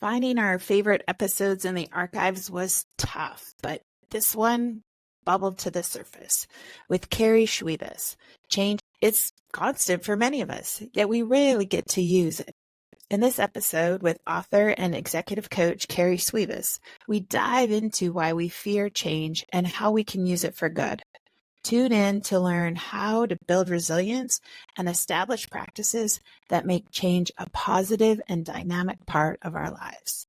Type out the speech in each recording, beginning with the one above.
Finding our favorite episodes in the archives was tough, but this one bubbled to the surface with Kari Schwebius. Change is constant for many of us, yet we rarely get to use it. In this episode with author and executive coach Kari Schwebius, we dive into why we fear change and how we can use it for good. Tune in to learn how to build resilience and establish practices that make change a positive and dynamic part of our lives.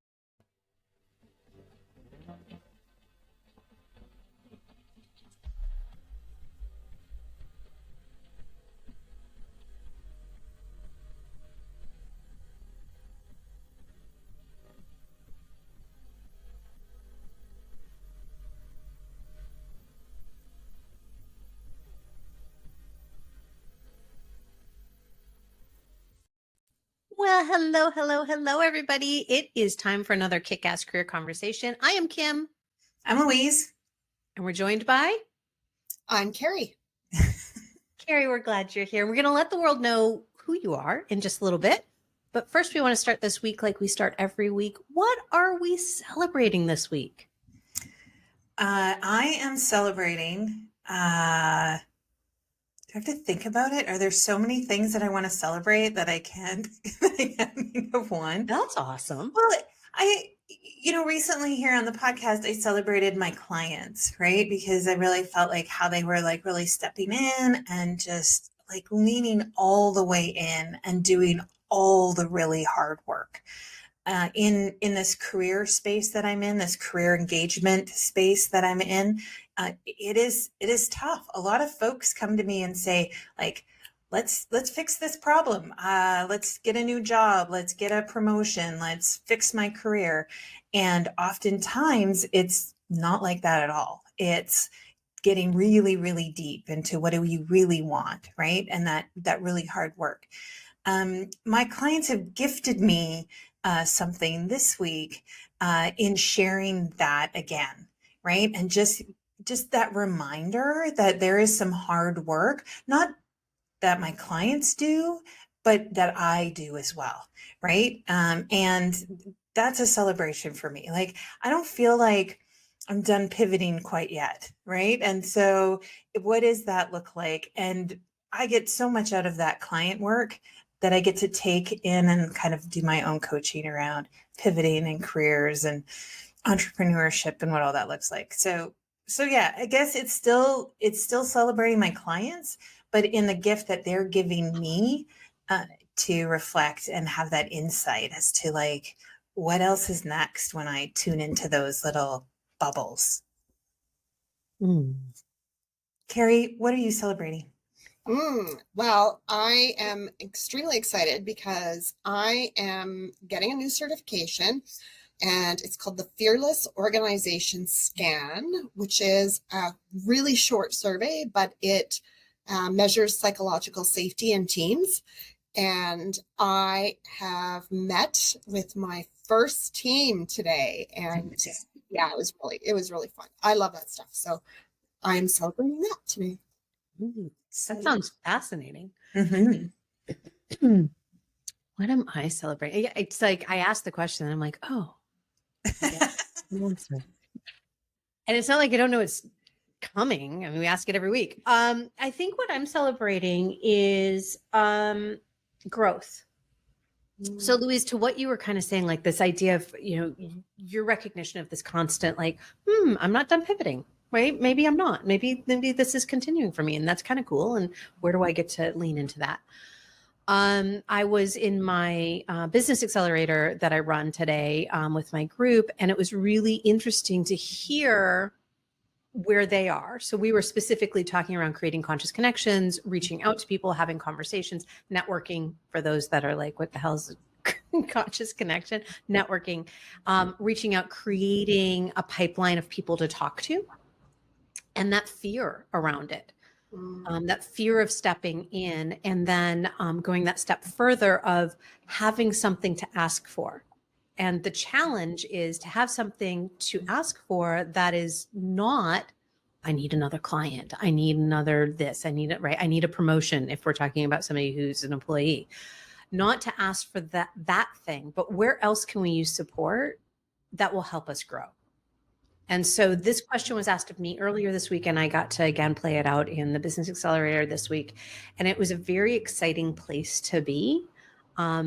Well, hello, everybody. It is time for another kick-ass career conversation. I am Kim. I'm Louise. And we're joined by? I'm Keri. Keri, we're glad you're here. We're going to let the world know who you are in just a little bit. But first, we want to start this week like we start every week. What are we celebrating this week? I am celebrating... Do I have to think about it? Are there so many things that I want to celebrate that I can't think of one? That's awesome. Well, recently here on the podcast, I celebrated my clients, right? Because I really felt like how they were like really stepping in and just like leaning all the way in and doing all the really hard work. In this career space that I'm in, this career engagement space that I'm in, it is tough. A lot of folks come to me and say, like, let's fix this problem. Let's get a new job. Let's get a promotion. Let's fix my career. And oftentimes it's not like that at all. It's getting really, really deep into what do you really want, right? And that really hard work. My clients have gifted me something this week in sharing that again, right? And just that reminder that there is some hard work, not that my clients do, but that I do as well, right? And that's a celebration for me. Like, I don't feel like I'm done pivoting quite yet, right? And so what does that look like? And I get so much out of that client work that I get to take in and kind of do my own coaching around pivoting and careers and entrepreneurship and what all that looks like. So yeah, I guess it's still celebrating my clients, but in the gift that they're giving me to reflect and have that insight as to like, what else is next when I tune into those little bubbles. Keri, what are you celebrating? Well, I am extremely excited because I am getting a new certification, and it's called the Fearless Organization Scan, which is a really short survey, but it measures psychological safety in teams. And I have met with my first team today, and yeah, it was really fun. I love that stuff. So I'm celebrating that today. That sounds fascinating. Mm-hmm. What am I celebrating? It's like I asked the question and I'm like, oh. Yeah. And it's not like I don't know it's coming. I mean, we ask it every week. I think what I'm celebrating is growth. So Louise, to what you were kind of saying, like this idea of, your recognition of this constant, like, I'm not done pivoting. Right? Maybe I'm not. Maybe this is continuing for me, and that's kind of cool. And where do I get to lean into that? I was in my business accelerator that I run today with my group, and it was really interesting to hear where they are. So we were specifically talking around creating conscious connections, reaching out to people, having conversations, networking for those that are like, what the hell is conscious connection? Networking, reaching out, creating a pipeline of people to talk to. And that fear around it, that fear of stepping in and then going that step further of having something to ask for. And the challenge is to have something to ask for that is not, I need another client. I need another this. I need it, right? I need a promotion if we're talking about somebody who's an employee. not to ask for that thing, but where else can we use support that will help us grow? And so this question was asked of me earlier this week, and I got to again play it out in the Business Accelerator this week. And it was a very exciting place to be,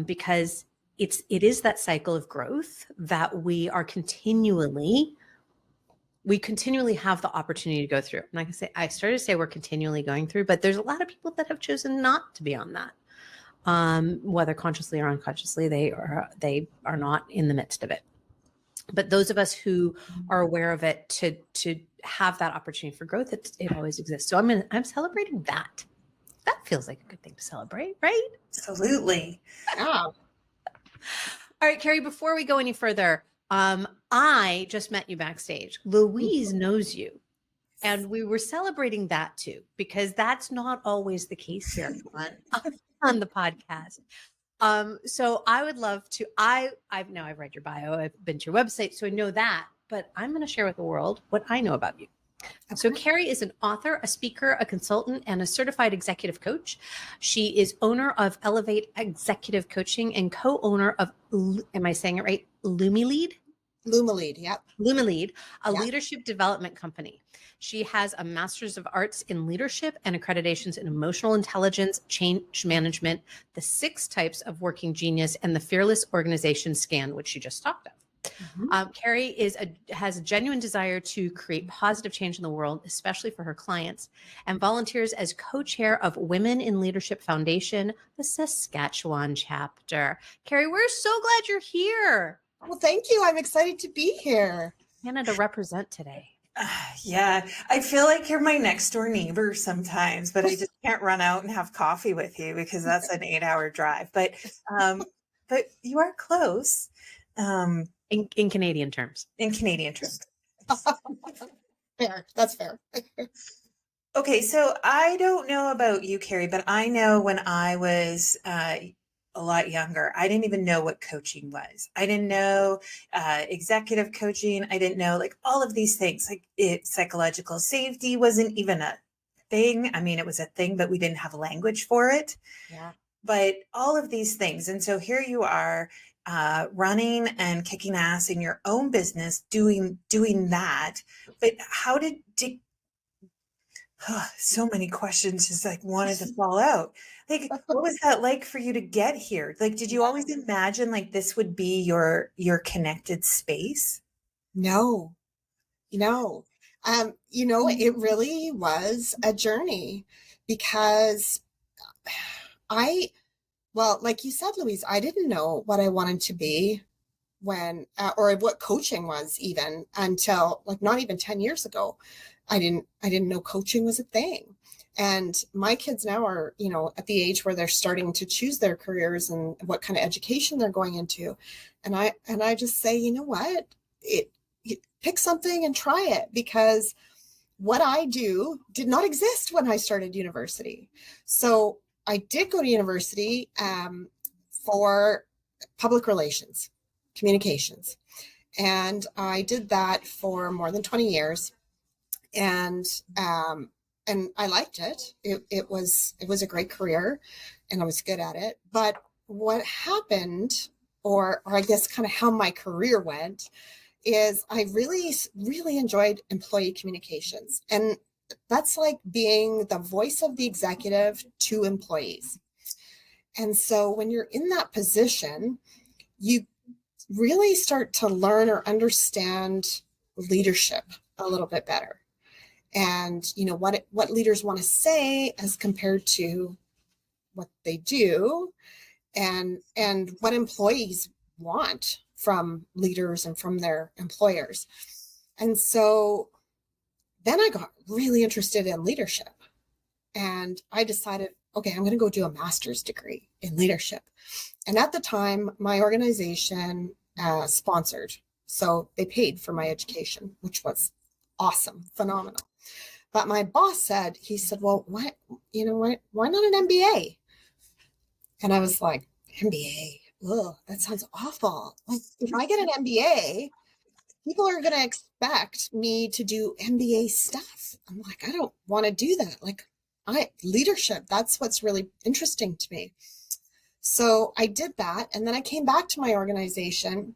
because it is that cycle of growth that we continually have the opportunity to go through. And like I started to say we're continually going through, but there's a lot of people that have chosen not to be on that, whether consciously or unconsciously, they are not in the midst of it. But those of us who are aware of it to have that opportunity for growth, it always exists. So I'm celebrating that. That feels like a good thing to celebrate, right? Absolutely. Yeah. All right, Keri, before we go any further, I just met you backstage. Louise knows you. And we were celebrating that too, because that's not always the case here on the podcast. So I would love to, I've read your bio, I've been to your website, so I know that, but I'm going to share with the world what I know about you. Okay. So Keri is an author, a speaker, a consultant, and a certified executive coach. She is owner of Elevate Executive Coaching and co-owner of, am I saying it right? Lumilead? Lumilead, yep. Lumilead, a leadership development company. She has a Master's of Arts in Leadership and accreditations in Emotional Intelligence, Change Management, the 6 Types of Working Genius, and the Fearless Organization Scan, which she just talked of. Mm-hmm. Keri has a genuine desire to create positive change in the world, especially for her clients, and volunteers as co-chair of Women in Leadership Foundation, the Saskatchewan chapter. Keri, we're so glad you're here. Well, thank you. I'm excited to be here. Canada represent today. Yeah, I feel like you're my next door neighbor sometimes, but I just can't run out and have coffee with you because that's an 8-hour drive. But you are close. In Canadian terms. In Canadian terms. Fair. That's fair. Okay, so I don't know about you, Keri, but I know when I was a lot younger, I didn't even know what coaching was. I didn't know executive coaching. I didn't know like all of these things. Like psychological safety wasn't even a thing. I mean, it was a thing, but we didn't have language for it. Yeah. But all of these things. And so here you are running and kicking ass in your own business, doing that. But how did so many questions just like wanted to fall out. Like, what was that like for you to get here? Like, did you always imagine like this would be your connected space? No. It really was a journey because like you said, Louise, I didn't know what I wanted to be when, or what coaching was even until like not even 10 years ago. I didn't know coaching was a thing. And my kids now are, at the age where they're starting to choose their careers and what kind of education they're going into. And I just say, you know what, pick something and try it, because what I do did not exist when I started university. So I did go to university for public relations, communications. And I did that for more than 20 years. And I liked it. It was a great career and I was good at it. But what happened, or I guess kind of how my career went, is I really, really enjoyed employee communications. And that's like being the voice of the executive to employees. And so when you're in that position, you really start to learn or understand leadership a little bit better. And, what leaders want to say as compared to what they do, and what employees want from leaders and from their employers. And so then I got really interested in leadership, and I decided, okay, I'm going to go do a master's degree in leadership. And at the time, my organization sponsored, so they paid for my education, which was awesome, phenomenal. But my boss said, well, why not an MBA? And I was like, MBA, ugh, that sounds awful. Like, if I get an MBA, people are going to expect me to do MBA stuff. I'm like, I don't want to do that. Like, leadership, that's what's really interesting to me. So I did that. And then I came back to my organization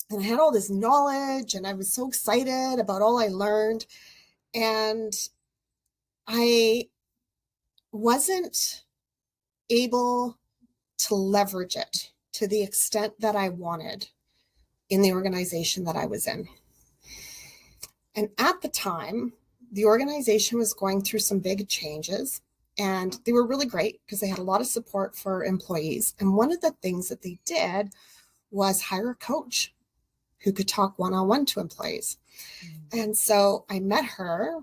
and I had all this knowledge and I was so excited about all I learned. And I wasn't able to leverage it to the extent that I wanted in the organization that I was in. And at the time, the organization was going through some big changes, and they were really great because they had a lot of support for employees. And one of the things that they did was hire a coach who could talk one-on-one to employees. And so I met her,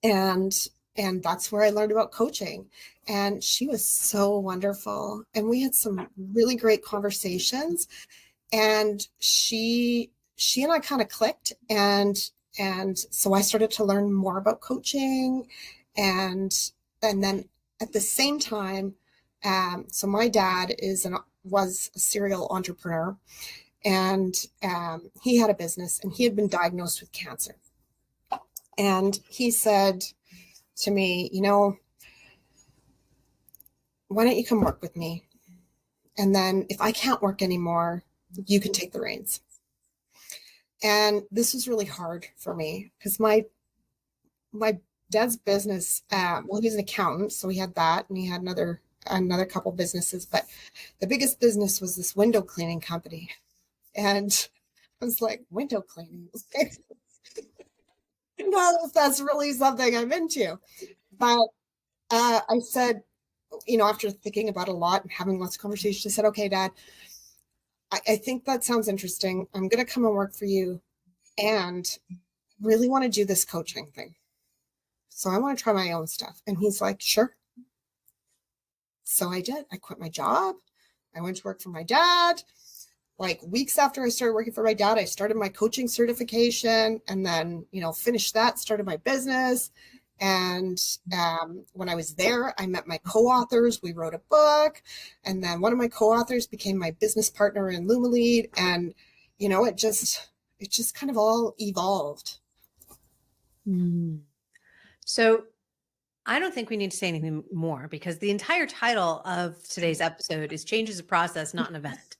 and that's where I learned about coaching. And she was so wonderful. And we had some really great conversations. And she and I kind of clicked. And so I started to learn more about coaching. And then at the same time, so my dad was a serial entrepreneur, and he had a business, and he had been diagnosed with cancer. And he said to me, why don't you come work with me? And then if I can't work anymore, you can take the reins. And this was really hard for me because my dad's business, well, he's an accountant, so he had that, and he had another couple businesses, but the biggest business was this window cleaning company. And I was like, window cleaning? I don't know if that's really something I'm into. But I said, after thinking about it a lot and having lots of conversations, I said, okay, Dad, I think that sounds interesting. I'm going to come and work for you and really want to do this coaching thing. So I want to try my own stuff. And he's like, sure. So I did. I quit my job. I went to work for my dad. Like weeks after I started working for my dad, I started my coaching certification, and then, finished that, started my business. And when I was there, I met my co-authors. We wrote a book, and then one of my co-authors became my business partner in Lumilead. And, it just kind of all evolved. So I don't think we need to say anything more, because the entire title of today's episode is Change is a Process, Not an Event.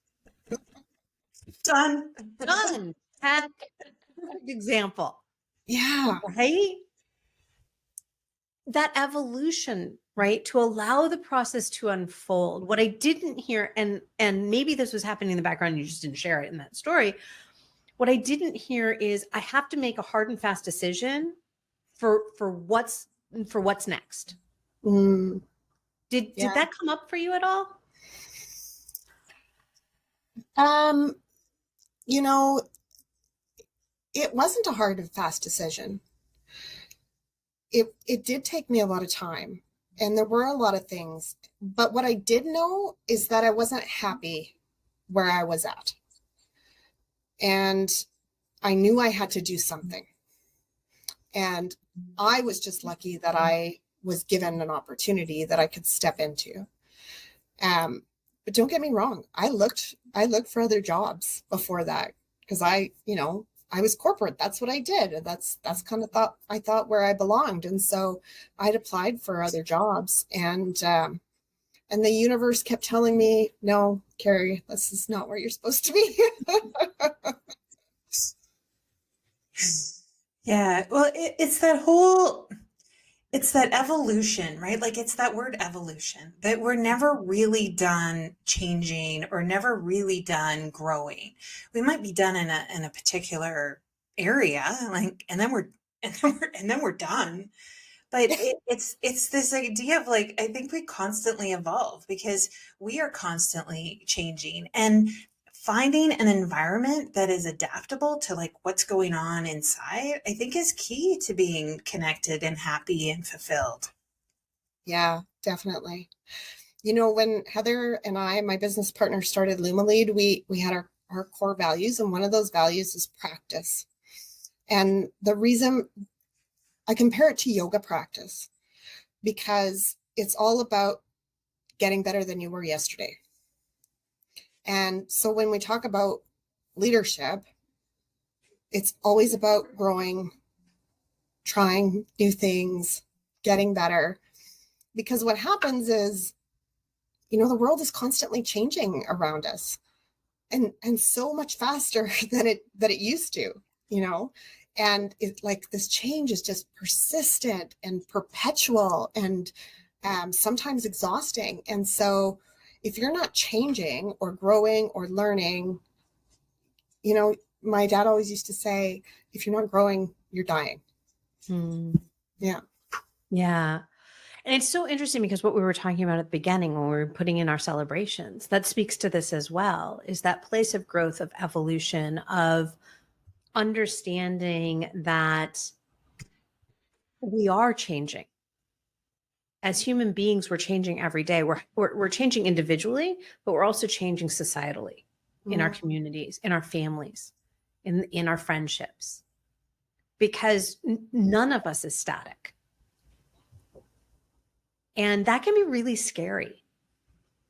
Done. Perfect example. Yeah. Right? That evolution, right? To allow the process to unfold. What I didn't hear, and maybe this was happening in the background, you just didn't share it in that story. What I didn't hear is I have to make a hard and fast decision for what's next. Did that come up for you at all? It wasn't a hard and fast decision. It did take me a lot of time, and there were a lot of things, but what I did know is that I wasn't happy where I was at. And I knew I had to do something. And I was just lucky that I was given an opportunity that I could step into. But don't get me wrong. I looked for other jobs before that, because I was corporate. That's what I did. That's kind of I thought where I belonged. And so I'd applied for other jobs, and the universe kept telling me, no, Keri, this is not where you're supposed to be. Yeah. Well, it's that evolution, right? Like it's that word evolution, that we're never really done changing or never really done growing. We might be done in a particular area, like, and then we're done. But it's this idea of like, I think we constantly evolve because we are constantly changing, and finding an environment that is adaptable to like what's going on inside, I think is key to being connected and happy and fulfilled. Yeah, definitely. When Heather and I, my business partner, started Lumilead, we had our core values, and one of those values is practice. And the reason I compare it to yoga practice, because it's all about getting better than you were yesterday. And so when we talk about leadership, it's always about growing, trying new things, getting better. Because what happens is the world is constantly changing around us, and so much faster than it used to, and it, like, this change is just persistent and perpetual and sometimes exhausting. And so if you're not changing or growing or learning, my dad always used to say, if you're not growing, you're dying. Yeah. Yeah. And it's so interesting because what we were talking about at the beginning when we were putting in our celebrations, that speaks to this as well, is that place of growth, of evolution, of understanding that we are changing. As human beings, we're changing every day. We're changing individually, but we're also changing societally in our communities, in our families, in our friendships, because none of us is static. And that can be really scary,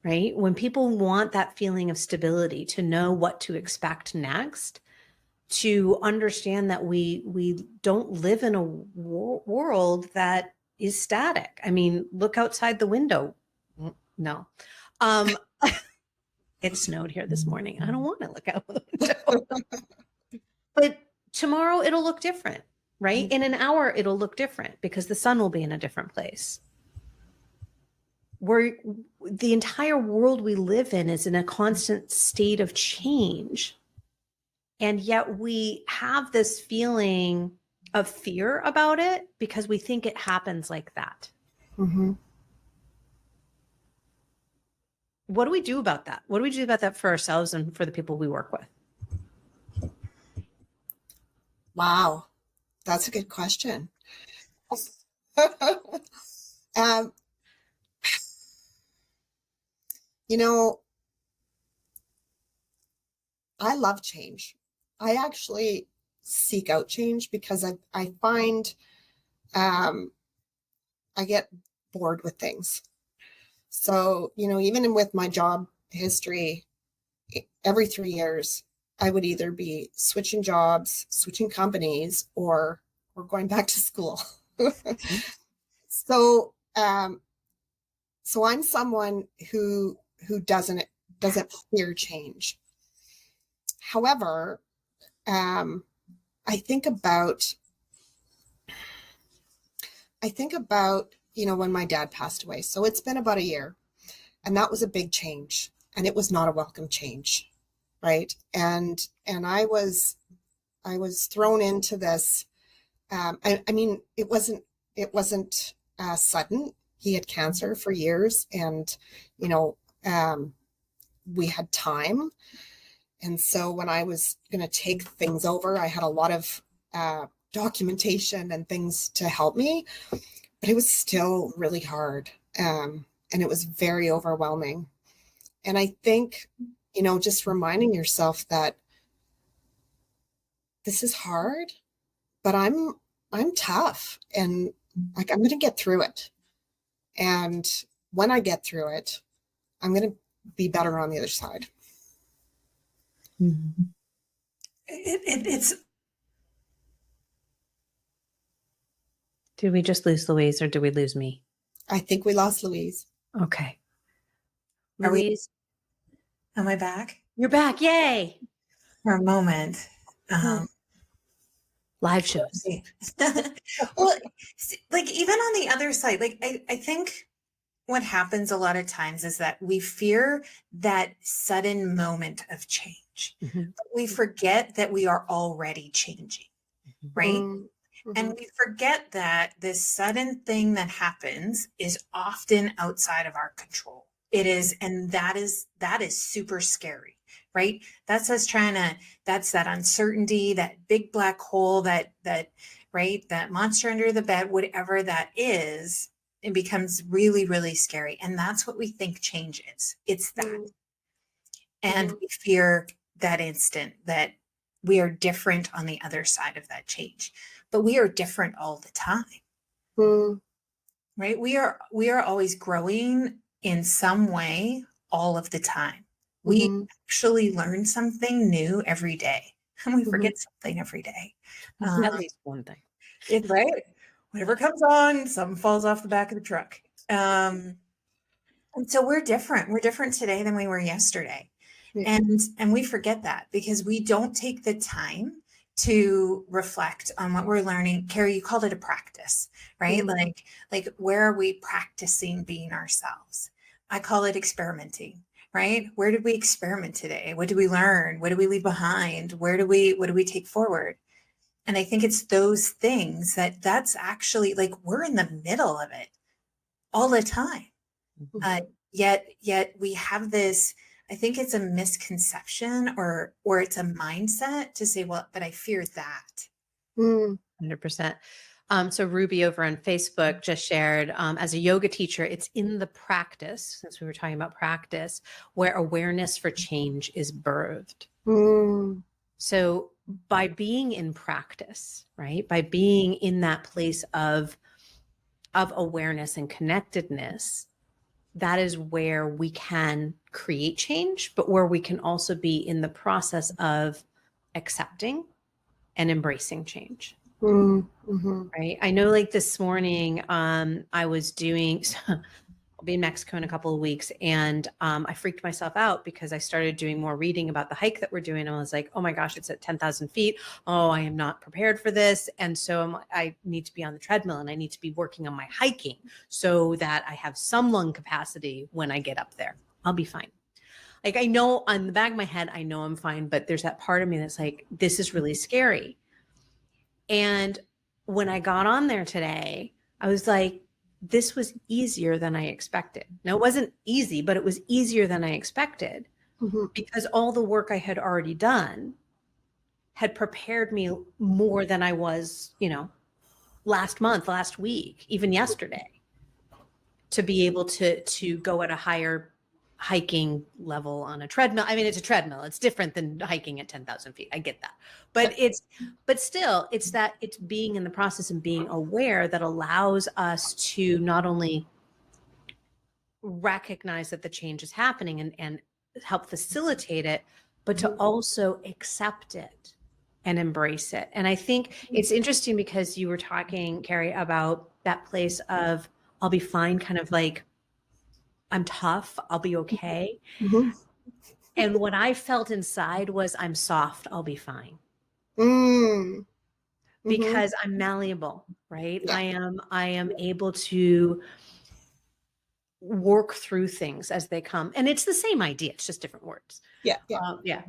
right? When people want that feeling of stability, to know what to expect next, to understand that we don't live in a world that is static. I mean, look outside the window. No. It snowed here this morning. I don't want to look out the window. But tomorrow it'll look different, right? In an hour, it'll look different because the sun will be in a different place. The entire world we live in is in a constant state of change. And yet we have this feeling of fear about it because we think it happens like that. Mm-hmm. What do we do about that? What do we do about that for ourselves and for the people we work with? Wow. That's a good question. I love change. I actually seek out change because I find I get bored with things. So, even with my job history, every 3 years, I would either be switching jobs, switching companies, or going back to school. So I'm someone who doesn't fear change. However, I think about when my dad passed away. So it's been about a year, and that was a big change, and it was not a welcome change, right? And I was thrown into this. I mean, it wasn't sudden. He had cancer for years, and we had time. And so when I was going to take things over, I had a lot of documentation and things to help me, but it was still really hard. And it was very overwhelming. And I think, just reminding yourself that this is hard, but I'm tough, and like, I'm going to get through it. And when I get through it, I'm going to be better on the other side. Mm-hmm. It's. Did we just lose Louise, or did we lose me? I think we lost Louise. Okay. Are Louise, am I back? you're back. Yay. For a moment. Live shows. Well, like, even on the other side, like, I think what happens a lot of times is that we fear that sudden moment of change. Mm-hmm. But we forget that we are already changing, right? Mm-hmm. And we forget that this sudden thing that happens is often outside of our control. It is, and that is super scary, right? That's us that's that uncertainty, that big black hole, that monster under the bed, whatever that is. It becomes really, really scary. And that's what we think change is. It's that. Mm-hmm. And we fear that instant that we are different on the other side of that change. But we are different all the time. Mm-hmm. Right? We are always growing in some way all of the time. We actually learn something new every day. And we forget something every day. At least one thing. It's right. Whatever comes on, something falls off the back of the truck. And And so we're different. We're different today than we were yesterday. Yeah. And we forget that because we don't take the time to reflect on what we're learning. Keri, you called it a practice, right? Mhm. Like where are we practicing being ourselves? I call it experimenting, right? Where did we experiment today? What did we learn? What did we leave behind? What do we take forward? And I think it's those things that's actually like we're in the middle of it all the time. Uh, yet we have this, I think it's a misconception or it's a mindset to say, well, but I fear that. Mm. 100%. So Ruby over on Facebook just shared, as a yoga teacher, it's in the practice, since we were talking about practice, where awareness for change is birthed. Mm. So by being in practice, right, by being in that place of awareness and connectedness, that is where we can create change, but where we can also be in the process of accepting and embracing change. Mm-hmm. Right. I know, like this morning, I was doing, I'll be in Mexico in a couple of weeks, and I freaked myself out because I started doing more reading about the hike that we're doing. And I was like, oh my gosh, it's at 10,000 feet. Oh, I am not prepared for this. And so I need to be on the treadmill and I need to be working on my hiking so that I have some lung capacity when I get up there. I'll be fine. Like, I know on the back of my head, I know I'm fine, but there's that part of me that's like, this is really scary. And when I got on there today, I was like, this was easier than I expected. Now, it wasn't easy, but it was easier than I expected Mm-hmm. because all the work I had already done had prepared me more than I was, last month, last week, even yesterday, to be able to go at a higher hiking level on a treadmill. I mean, it's a treadmill. It's different than hiking at 10,000 feet. I get that. But still, it's being in the process and being aware that allows us to not only recognize that the change is happening and help facilitate it, but to also accept it and embrace it. And I think it's interesting because you were talking, Keri, about that place of I'll be fine, kind of like I'm tough, I'll be okay. Mm-hmm. And what I felt inside was I'm soft, I'll be fine. Mm. Because I'm malleable, right? Yeah. I am able to work through things as they come. And it's the same idea, it's just different words. Yeah. Yeah.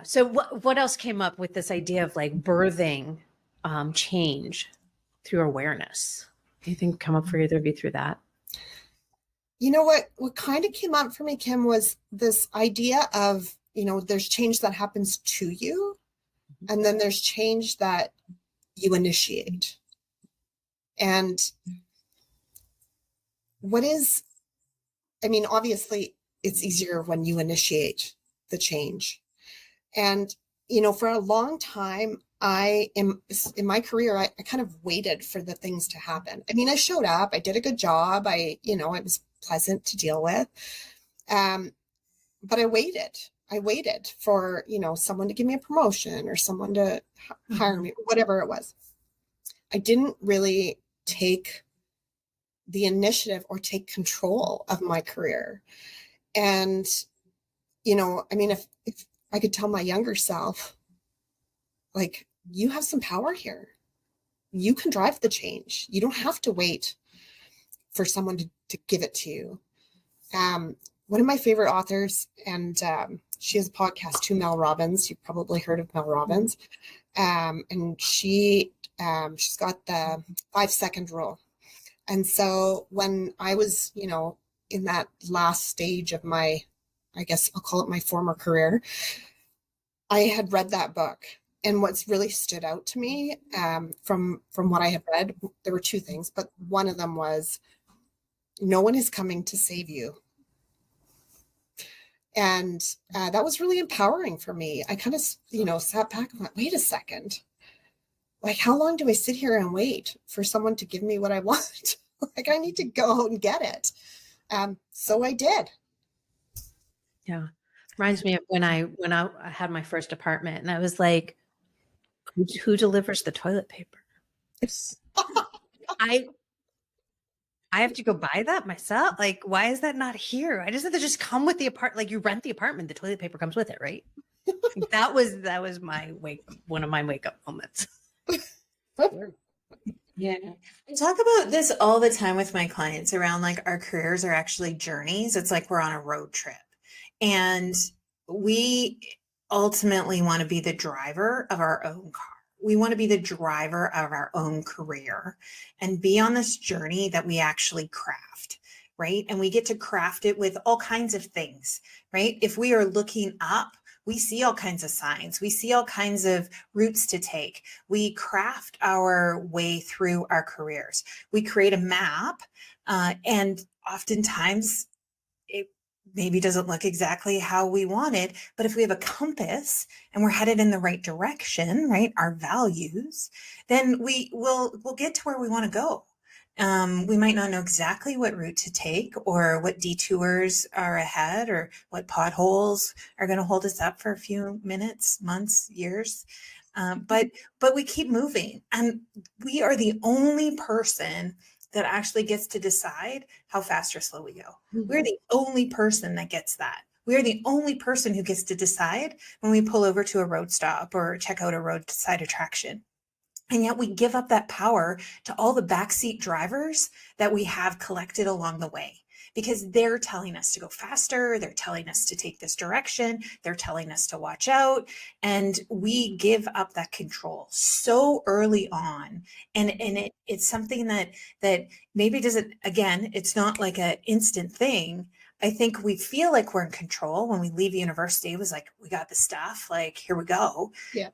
So what else came up with this idea of like birthing change through awareness? Anything come up for either of you through that? You know what kind of came up for me, Kim, was this idea of, there's change that happens to you, and then there's change that you initiate. And obviously it's easier when you initiate the change. And, for a long time, in my career, I kind of waited for the things to happen. I mean, I showed up, I did a good job. It was pleasant to deal with. But I waited for, someone to give me a promotion or someone to hire me, whatever it was. I didn't really take the initiative or take control of my career. And, if I could tell my younger self, like, you have some power here. You can drive the change. You don't have to wait for someone to give it to you. One of my favorite authors, and she has a podcast, to Mel Robbins. You've probably heard of Mel Robbins. And she's got the 5-second rule. And so when I was, in that last stage of my, I guess I'll call it my former career, I had read that book. And what's really stood out to me from what I had read, there were two things, but one of them was, no one is coming to save you. And that was really empowering for me. I kind of, sat back and went, wait a second. Like, how long do I sit here and wait for someone to give me what I want? Like, I need to go out and get it. So I did. Yeah. Reminds me of when I had my first apartment, and I was like, who delivers the toilet paper? I I have to go buy that myself. Like, why is that not here? I just have to just come with the apartment. Like, you rent the apartment, the toilet paper comes with it, right? Like, that was one of my wake up moments. Yeah. I talk about this all the time with my clients around like our careers are actually journeys. It's like we're on a road trip. And we ultimately want to be the driver of our own car. We want to be the driver of our own career and be on this journey that we actually craft, right? And we get to craft it with all kinds of things, right? If we are looking up, we see all kinds of signs. We see all kinds of routes to take. We craft our way through our careers. We create a map, and oftentimes it maybe doesn't look exactly how we want it. But if we have a compass and we're headed in the right direction, right, our values, then we'll get to where we want to go. We might not know exactly what route to take or what detours are ahead or what potholes are going to hold us up for a few minutes, months, years. But we keep moving, and we are the only person that actually gets to decide how fast or slow we go. We're the only person that gets that. We're the only person who gets to decide when we pull over to a road stop or check out a roadside attraction. And yet we give up that power to all the backseat drivers that we have collected along the way, because they're telling us to go faster. They're telling us to take this direction. They're telling us to watch out. And we give up that control so early on. And it's something that maybe doesn't, again, it's not like an instant thing. I think we feel like we're in control when we leave university. It was like, we got the stuff, like, here we go. Yeah.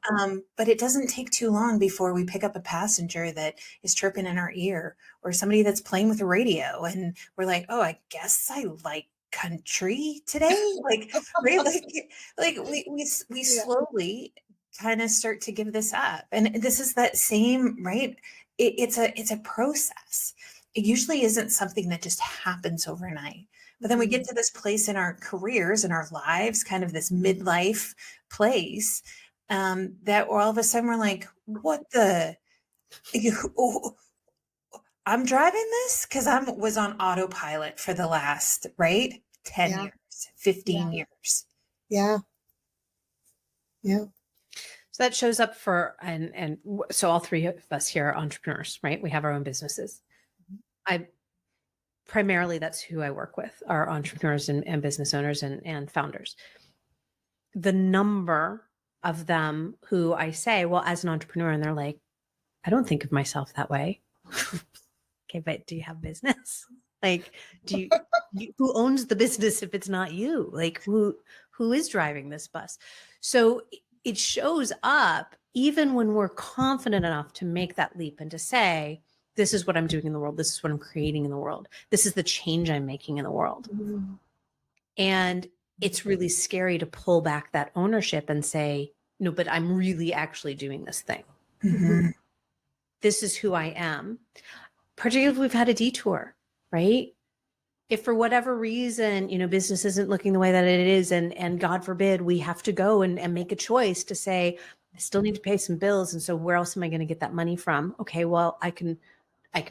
But it doesn't take too long before we pick up a passenger that is chirping in our ear, or somebody that's playing with the radio. And we're like, oh, I guess I like country today. Like, right? Like we slowly kind of start to give this up. And this is that same, right? It's a process. It usually isn't something that just happens overnight. But then we get to this place in our careers and our lives, kind of this midlife place, that all of a sudden we're like, what the, I'm driving this because I was on autopilot for the last, right, 10 years, 15 years. Yeah. Yeah. So that shows up for, and so all three of us here are entrepreneurs, right? We have our own businesses. Primarily, that's who I work with, are entrepreneurs and business owners and founders. The number of them who I say, well, as an entrepreneur, and they're like, I don't think of myself that way. Okay, but do you have business? Like, who owns the business if it's not you? Like, who is driving this bus? So it shows up even when we're confident enough to make that leap and to say, this is what I'm doing in the world. This is what I'm creating in the world. This is the change I'm making in the world. Mm-hmm. And it's really scary to pull back that ownership and say, no, but I'm really actually doing this thing. Mm-hmm. This is who I am. Particularly if we've had a detour, right? If for whatever reason, business isn't looking the way that it is, and God forbid we have to go and make a choice to say, I still need to pay some bills. And so where else am I going to get that money from? Okay, well, I can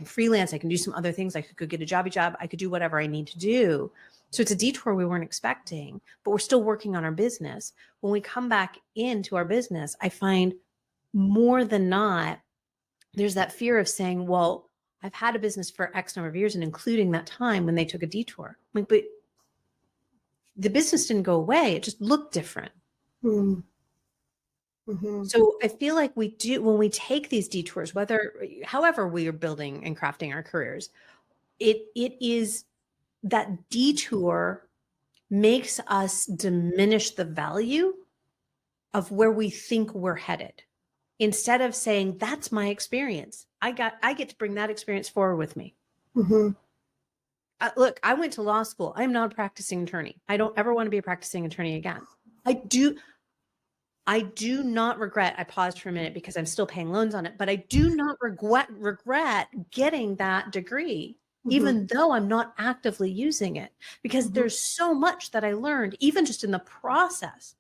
freelance. I can do some other things. I could go get a job. I could do whatever I need to do. So it's a detour we weren't expecting, but we're still working on our business. When we come back into our business, I find more than not, there's that fear of saying, well, I've had a business for X number of years, and including that time when they took a detour. Like, but the business didn't go away. It just looked different. Mm. Mm-hmm. So I feel like we do, when we take these detours, however we are building and crafting our careers, it is that detour makes us diminish the value of where we think we're headed. Instead of saying, that's my experience. I get to bring that experience forward with me. Mm-hmm. Look, I went to law school. I'm not a practicing attorney. I don't ever want to be a practicing attorney again. I do not regret, I paused for a minute because I'm still paying loans on it, but I do not regret getting that degree, mm-hmm. even though I'm not actively using it, because mm-hmm. there's so much that I learned, even just in the process,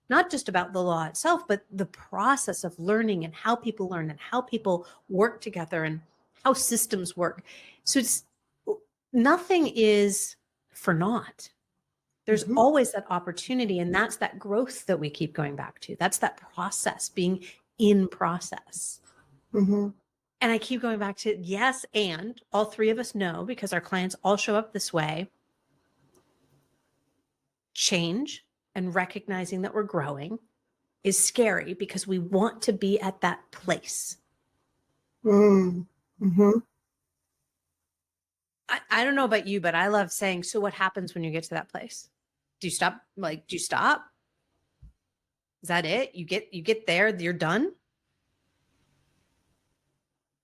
not just about the law itself, but the process of learning and how people learn and how people work together and how systems work. So nothing is for naught. There's Mhm. always that opportunity. And that's that growth that we keep going back to. That's that process, being in process. Mhm. And I keep going back to, yes, and all three of us know, because our clients all show up this way, change and recognizing that we're growing is scary because we want to be at that place. Mm. Mhm. I don't know about you, but I love saying, so what happens when you get to that place? Do you stop? Like, do you stop? Is that it? You get there, you're done?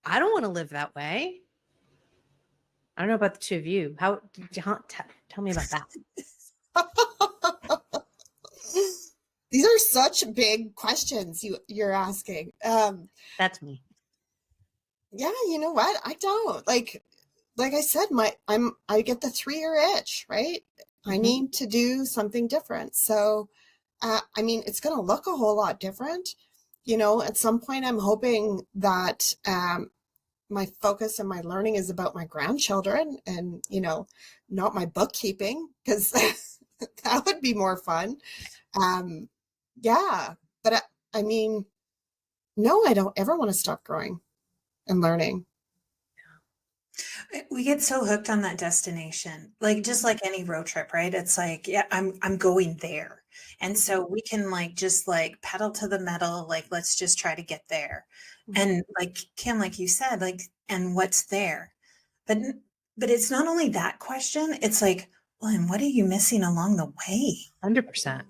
I don't want to live that way. I don't know about the two of you. How tell me about that. These are such big questions you're asking. That's me. Yeah, you know what? I don't like I said, I get the 3-year itch, right? I need to do something different. So, I mean, it's going to look a whole lot different. You know, at some point, I'm hoping that my focus and my learning is about my grandchildren and, you know, not my bookkeeping, because that would be more fun. Yeah, but I mean, no, I don't ever want to stop growing and learning. We get so hooked on that destination, like just like any road trip, right? It's like, yeah, I'm going there. And so we can like just like pedal to the metal, like let's just try to get there. And like Kim, like you said, like, and what's there? But but it's not only that question, it's like, well, and what are you missing along the way? 100%.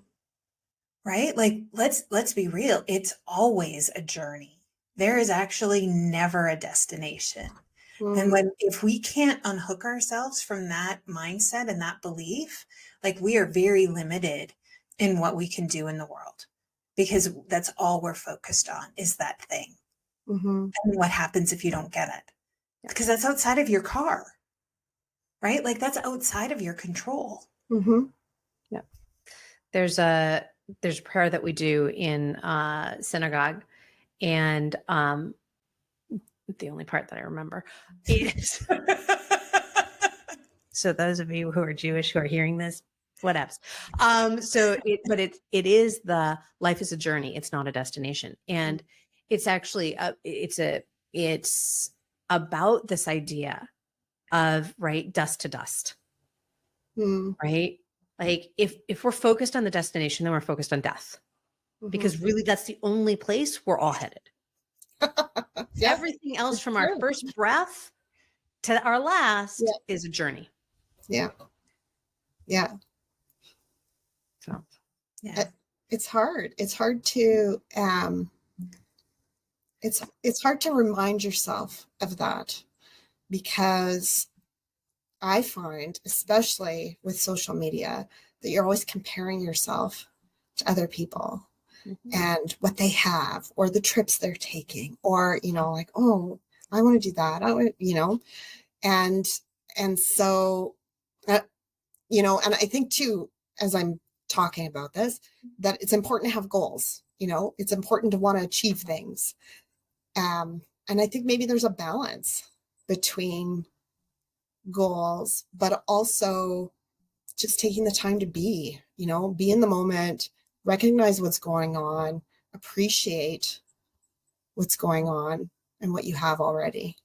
Right? Like let's be real. It's always a journey. There is actually never a destination. And if we can't unhook ourselves from that mindset and that belief, like we are very limited in what we can do in the world, because that's all we're focused on is that thing. Mm-hmm. And what happens if you don't get it? Because that's outside of your car, right? Like that's outside of your control. Mm-hmm. Yeah. There's a prayer that we do in synagogue, and the only part that I remember is so those of you who are Jewish who are hearing this, whatevs. It is the life is a journey. It's not a destination. And it's actually, it's about this idea of, right, dust to dust, right? Like if we're focused on the destination, then we're focused on death, because really that's the only place we're all headed. Yeah. Everything else from our first breath to our last is a journey. Yeah. Yeah. So, yeah. It's hard. It's hard to, it's hard to remind yourself of that, because I find, especially with social media, that you're always comparing yourself to other people and what they have, or the trips they're taking, or, you know, like, oh, I want to do that. I want, you know, and so, you know, and I think too, as I'm talking about this, that it's important to have goals. You know, it's important to want to achieve things. And I think maybe there's a balance between goals, but also just taking the time to be, you know, be in the moment, recognize what's going on, appreciate what's going on and what you have already.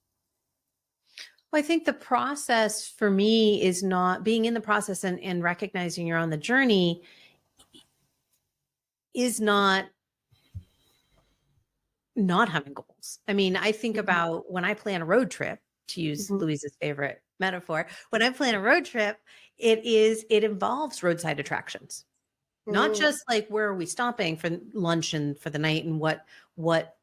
well, I think the process for me is not being in the process and recognizing you're on the journey is not having goals. I mean, I think about when I plan a road trip, to use Louise's favorite metaphor, when I plan a road trip, it involves roadside attractions, not just like where are we stopping for lunch and for the night and what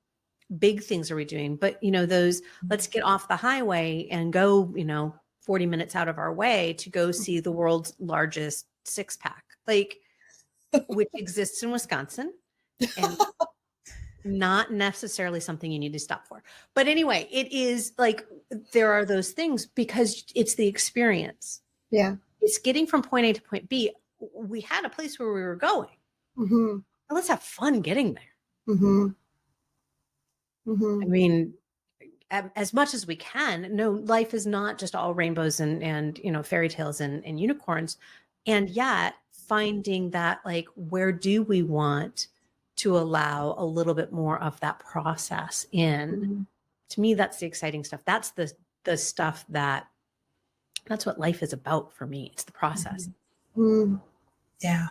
big things are we doing, but you know, those, let's get off the highway and go, you know, 40 minutes out of our way to go see the world's largest 6-pack, like, which exists in Wisconsin and not necessarily something you need to stop for. But anyway, it is like, there are those things because it's the experience. Yeah. It's getting from point A to point B. We had a place where we were going. Mm-hmm. Let's have fun getting there. Mm-hmm. Mm-hmm. I mean, as much as we can, no, life is not just all rainbows and fairy tales and unicorns. And yet finding that, like, where do we want to allow a little bit more of that process in? To me, that's the exciting stuff. That's the stuff that's what life is about for me. It's the process. Yeah.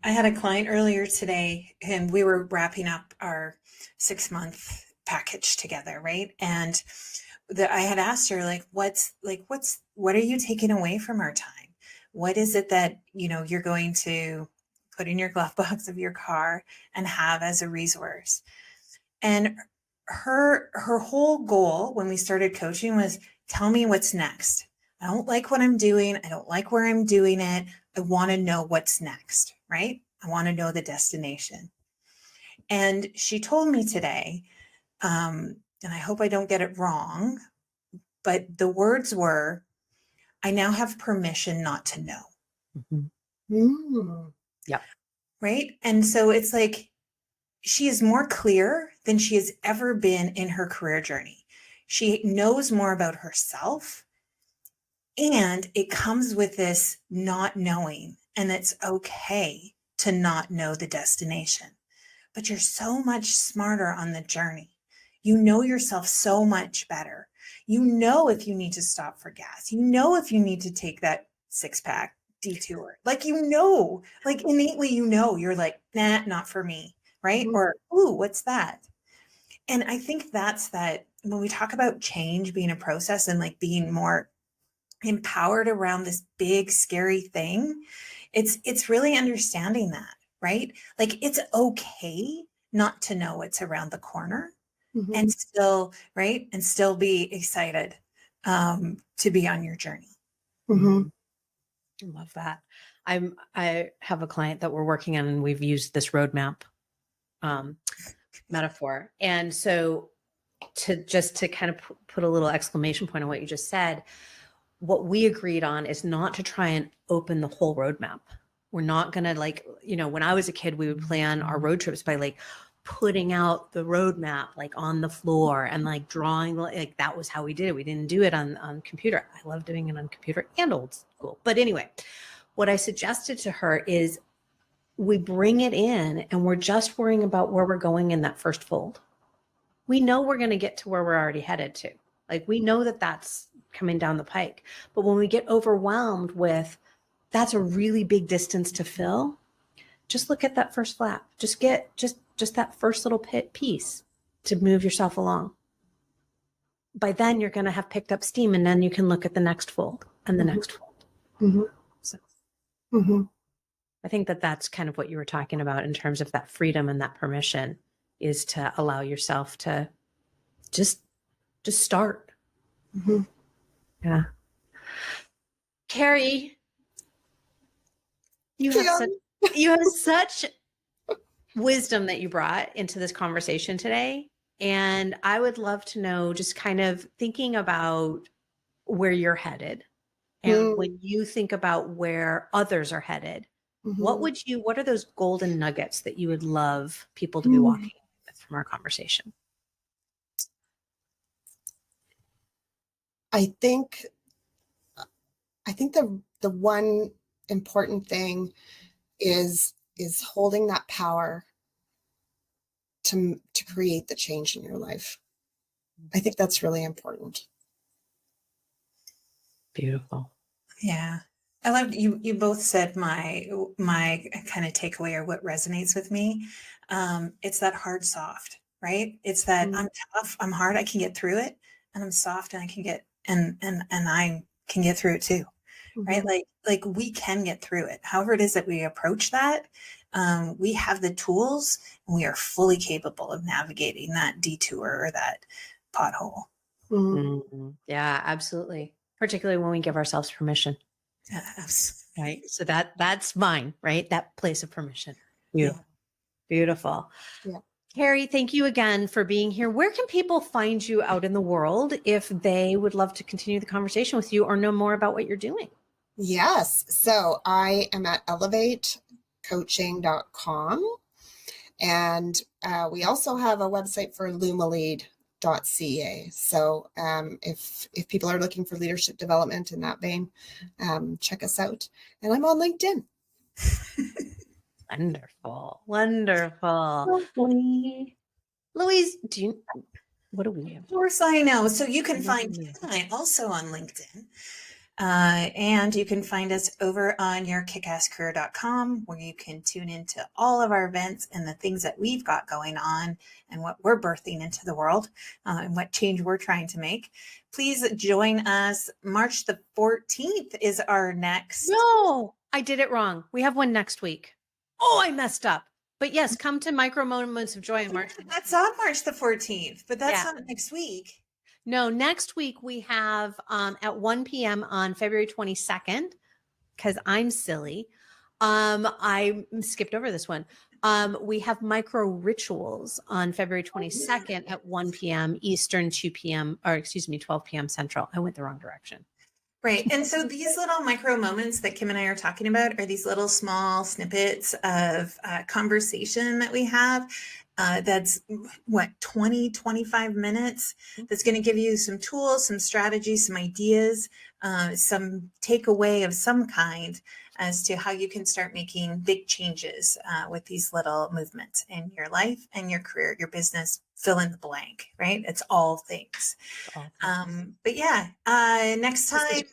I had a client earlier today, and we were wrapping up our 6-month package together, right? And I had asked her, what are you taking away from our time? What is it that, you're going to put in your glove box of your car and have as a resource? And her whole goal when we started coaching was, tell me what's next. I don't like what I'm doing. I don't like where I'm doing it. I want to know what's next, right? I want to know the destination. And she told me today, and I hope I don't get it wrong, but the words were, I now have permission not to know. Yep. Right. And so it's like, she is more clear than she has ever been in her career journey. She knows more about herself, and it comes with this not knowing, and it's okay to not know the destination, but you're so much smarter on the journey. You know yourself so much better. You know if you need to stop for gas. You know if you need to take that 6-pack detour. Like, innately, you're like, nah, not for me. Right? Or, ooh, what's that? And I think that's that when we talk about change being a process and like being more empowered around this big, scary thing, it's really understanding that, right? Like, it's okay not to know what's around the corner and still, right? And still be excited to be on your journey. I love that. I have a client that we're working on, and we've used this roadmap metaphor. And so to kind of put a little exclamation point on what you just said, what we agreed on is not to try and open the whole roadmap. We're not going to, when I was a kid, we would plan our road trips by like putting out the roadmap, like on the floor and like drawing, like that was how we did it. We didn't do it on computer. I love doing it on computer and old school. But anyway, what I suggested to her is we bring it in and we're just worrying about where we're going in that first fold. We know we're going to get to where we're already headed to. Like, we know that that's coming down the pike. But when we get overwhelmed with, that's a really big distance to fill, just look at that first flap. Just get just that first little piece to move yourself along. By then you're going to have picked up steam, and then you can look at the next fold and the next fold. So I think that that's kind of what you were talking about in terms of that freedom and that permission, is to allow yourself to just start. Yeah. Keri, you have such wisdom that you brought into this conversation today. And I would love to know, just kind of thinking about where you're headed, and when you think about where others are headed, what are those golden nuggets that you would love people to be walking with from our conversation? I think the one important thing is holding that power to create the change in your life. I think that's really important. Beautiful. Yeah. I loved you both said my kind of takeaway, or what resonates with me. It's that hard, soft, right? It's that I'm tough, I'm hard, I can get through it, and I'm soft, and I can get and I can get through it too. Right? Like we can get through it. However it is that we approach that, we have the tools, and we are fully capable of navigating that detour or that pothole. Yeah, absolutely. Particularly when we give ourselves permission. Yes. Right. So that's mine, right? That place of permission. Beautiful. Yeah. Beautiful. Yeah. Keri, thank you again for being here. Where can people find you out in the world if they would love to continue the conversation with you or know more about what you're doing? Yes. So I am at elevatecoaching.com. And we also have a website for Lumilead. .ca. So if people are looking for leadership development in that vein, check us out. And I'm on LinkedIn. Wonderful. Louise, what do we have? Of course I know. So you can find Kim and I also on LinkedIn. And you can find us over on yourkickasscareer.com, where you can tune into all of our events and the things that we've got going on and what we're birthing into the world, and what change we're trying to make. Please join us. March the 14th is our next. No, I did it wrong. We have one next week. Oh, I messed up. But yes, come to Micro Moments of Joy in March. That's on March the 14th, but that's Yeah. not next week. No, next week we have at 1 p.m. on February 22nd, because I'm silly. I skipped over this one. We have micro rituals on February 22nd at 1 p.m. Eastern, 2 p.m. or excuse me, 12 p.m. Central. I went the wrong direction. Right. And so these little micro moments that Kim and I are talking about are these little small snippets of conversation that we have. That's 20, 25 minutes. That's going to give you some tools, some strategies, some ideas, some takeaway of some kind as to how you can start making big changes with these little movements in your life and your career, your business, fill in the blank, right? It's all things. But yeah, next time,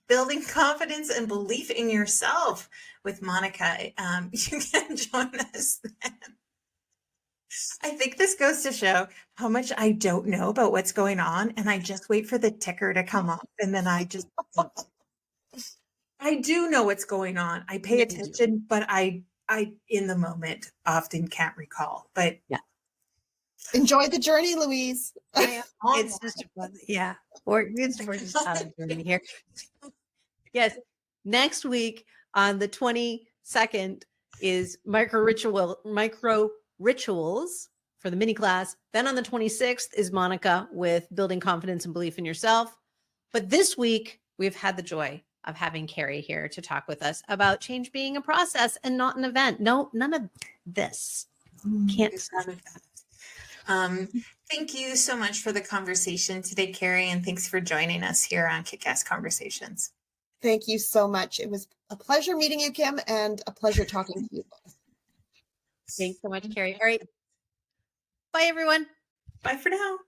building confidence and belief in yourself with Monica. You can join us then. I think this goes to show how much I don't know about what's going on, and I just wait for the ticker to come up, and then I do know what's going on. I pay attention, but I in the moment often can't recall. But yeah, enjoy the journey, Louise. It's just fun. Yeah, we're just on a journey here. Yes, next week on the 22nd is micro rituals for the mini class. Then on the 26th is Monica with building confidence and belief in yourself. But this week we've had the joy of having Keri here to talk with us about change being a process and not an event. No, none of this. Can't. Thank you so much for the conversation today, Keri, and thanks for joining us here on Kick-Ass Conversations. Thank you so much. It was a pleasure meeting you, Kim, and a pleasure talking to you both. Thanks so much, Keri. All right. Bye, everyone. Bye for now.